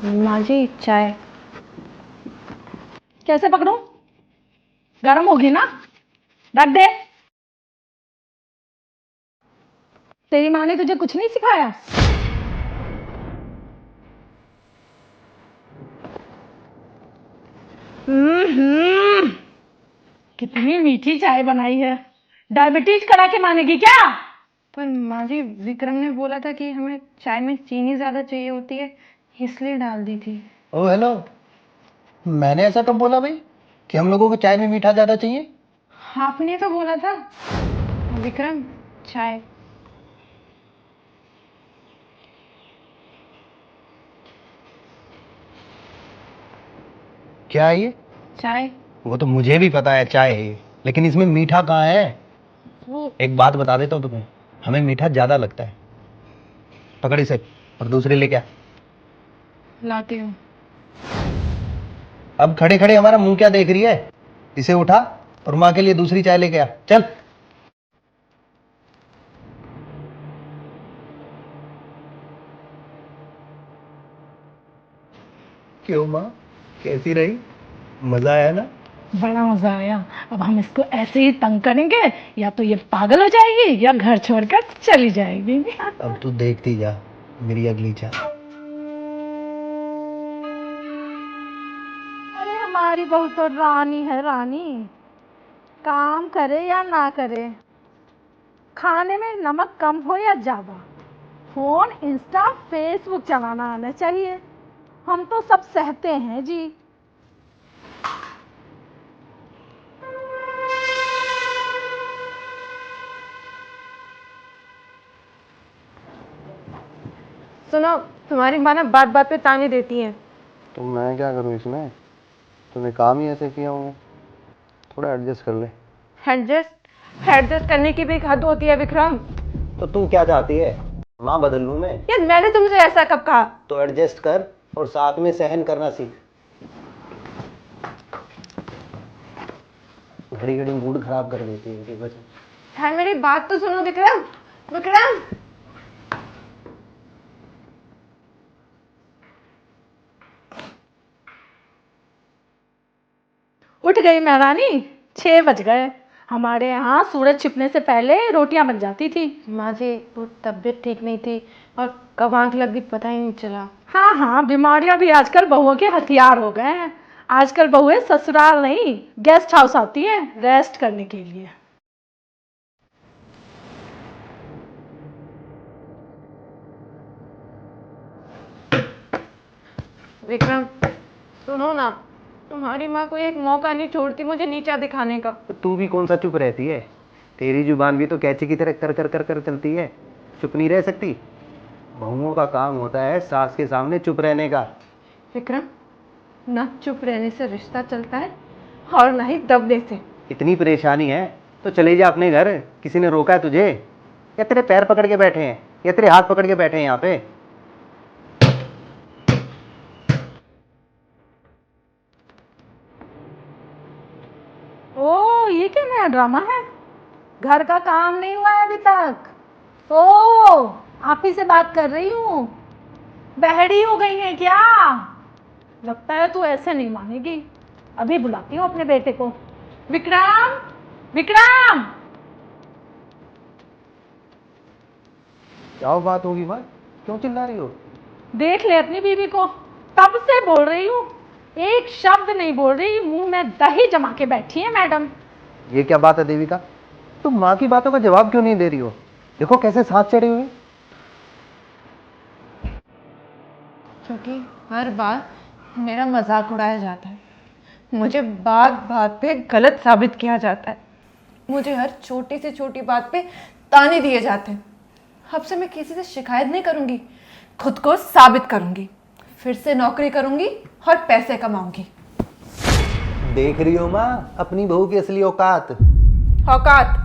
माँ जी चाय। कैसे पकड़ूं? गर्म होगी ना? रख दे। तेरी माँ ने तुझे कुछ नहीं सिखाया? कितनी मीठी चाय बनाई है। डायबिटीज करा के मानेगी क्या? पर माँ जी विक्रम ने बोला था कि हमें चाय में चीनी ज्यादा चाहिए होती है, इसलिए डाल दी थी। ओ हेलो। मैंने ऐसा कब बोला भाई कि हम लोगों को चाय में मीठा ज्यादा चाहिए? आपने तो बोला था। विक्रम, चाय। क्या है ये? चाय। वो तो मुझे भी पता है चाय है, लेकिन इसमें मीठा कहाँ है? वो एक बात बता देता हूँ तुम्हें, हमें मीठा ज्यादा लगता है। पकड़ इसे और दूसरे लेके आ। लाती हूँ। अब खड़े खड़े हमारा मुंह क्या देख रही है? इसे उठा और माँ के लिए दूसरी चाय लेके आ, चल। क्यों माँ, कैसी रही? मजा आया ना? बड़ा मजा आया। अब हम इसको ऐसे ही तंग करेंगे, या तो ये पागल हो जाएगी या घर छोड़कर चली जाएगी। अब तू देखती जा मेरी अगली चाय। अरे हमारी बहू तो रानी है, रानी। काम करे या ना करे, खाने में नमक कम हो या ज्यादा, फोन, इंस्टा, फेसबुक चलाना आना चाहिए। हम तो सब सहते हैं जी। सुनो, तुम्हारी माँ ना बात बात पे ताने देती है। तो मैं क्या करूं इसमें? तूने काम ही ऐसे किया हूँ, थोड़ा एडजस्ट कर ले। एडजस्ट एडजस्ट करने की भी एक हद होती है विक्रम। तो तू क्या चाहती है, माँ बदल लूं मैं? यार मैंने तुमसे ऐसा कब कहा? तो एडजस्ट कर और साथ में सहन करना सीख। घड़ी घड़ी मूड खराब कर देती है इनकी वजह। यार मेरी बात तो सुनो विक्रम। विक्रम, उठ गई महारानी। 6 बज गए। हमारे यहाँ सूरज छिपने से पहले रोटियां बन जाती थी। माँ जी वो तबीयत ठीक नहीं थी और कब आँख लग गई पता ही नहीं चला। हाँ हाँ, बीमारियां भी आजकल बहुओं के हथियार हो गए हैं। आजकल बहुएं ससुराल नहीं, गेस्ट हाउस आती है रेस्ट करने के लिए। विक्रम सुनो ना, तुम्हारी माँ कोई एक मौका नहीं छोड़ती मुझे नीचा दिखाने का। तो तू भी कौन सा चुप रहती है? तेरी जुबान भी तो कैंची की तरह कर कर कर कर चलती है। चुप नहीं रह सकती। बहुओं का काम होता है सास के सामने चुप रहने का। विक्रम, ना चुप रहने से रिश्ता चलता है और ना ही दबने से। इतनी परेशानी है तो चले जा अपने घर। किसी ने रोका है तुझे? या तेरे पैर पकड़ के बैठे हैं, या तेरे हाथ पकड़ के बैठे हैं यहाँ पे? ओ, ये क्या नया ड्रामा है? घर का काम नहीं हुआ है अभी तक। ओ, आप ही से बात कर रही हूँ। बहरी हो गई है क्या? लगता है तू ऐसे नहीं मानेगी। अभी बुलाती हूँ अपने बेटे को। विक्रम, विक्रम। क्या बात होगी माँ, क्यों चिल्ला रही हो? देख ले अपनी बीवी को, तब से बोल रही हूँ, एक शब्द नहीं बोल रही, मुंह में दही जमा के बैठी है मैडम। ये क्या बात है देविका, तुम माँ की बातों का जवाब क्यों नहीं दे रही हो? देखो कैसे साथ चढ़े हुए। क्योंकि हर बार मेरा मजाक उड़ाया जाता है, मुझे बात बात पे गलत साबित किया जाता है, मुझे हर छोटी से छोटी बात पे ताने दिए जाते हैं। अब से मैं किसी से शिकायत नहीं करूंगी, खुद को साबित करूंगी, फिर से नौकरी करूंगी और पैसे कमाऊंगी। देख रही हो माँ अपनी बहू की असली औकात? औकात?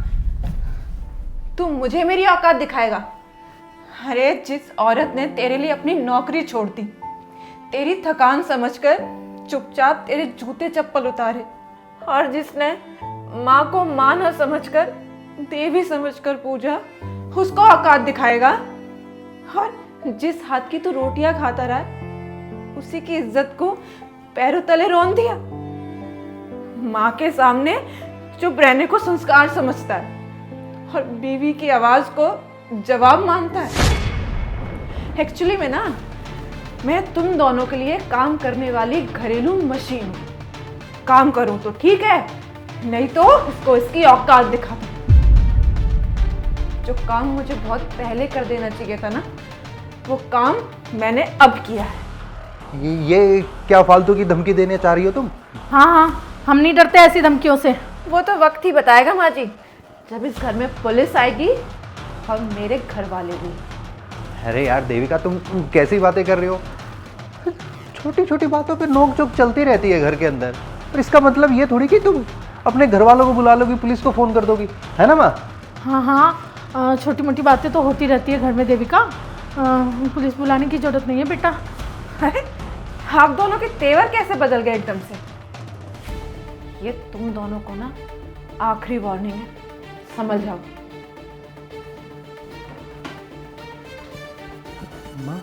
तू मुझे मेरी औकात दिखाएगा? अरे जिस औरत ने तेरे लिए अपनी नौकरी छोड़ दी, तेरी थकान समझकर चुपचाप तेरे जूते चप्पल उतारे, और जिसने माँ को माँ न समझकर देवी समझकर पूजा, उसको औकात दिखाएगा? और जिस हाथ की तू रोटियां खाता रहा, उसी की इज्जत को पैरों तले रौंद दिया। माँ के सामने चुप रहने को संस्कार समझता है और बीवी की आवाज को जवाब मानता है। एक्चुअली में ना, मैं तुम दोनों के लिए काम करने वाली घरेलू मशीन हूँ। काम करूँ तो ठीक है, नहीं तो इसको इसकी औकात दिखा दो। जो काम मुझे बहुत पहले कर देना चाहिए था ना, वो काम मैंने अब किया है। ये क्या फालतू की धमकी देने चाह रही हो तुम? हाँ हाँ, हम नहीं डरते ऐसी धमकियों से। वो तो वक्त ही बताएगा माँ जी, जब इस घर में पुलिस आएगी और मेरे घर वाले भी। अरे यार देविका, तुम कैसी बातें कर रही हो? छोटी छोटी बातों पे नोक झोंक चलती रहती है घर के अंदर, और इसका मतलब ये थोड़ी कि तुम अपने घर वालों को बुला लोगी, पुलिस को फोन कर दोगी, है ना माँ? हाँ हाँ, छोटी मोटी बातें तो होती रहती है घर में देविका। पुलिस बुलाने की जरूरत नहीं है बेटा। अरे आप दोनों के तेवर कैसे बदल गए एकदम से? ये तुम दोनों को ना आखिरी वार्निंग है, समझ जाओ। माँ,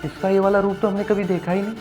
इसका ये वाला रूप तो हमने कभी देखा ही नहीं।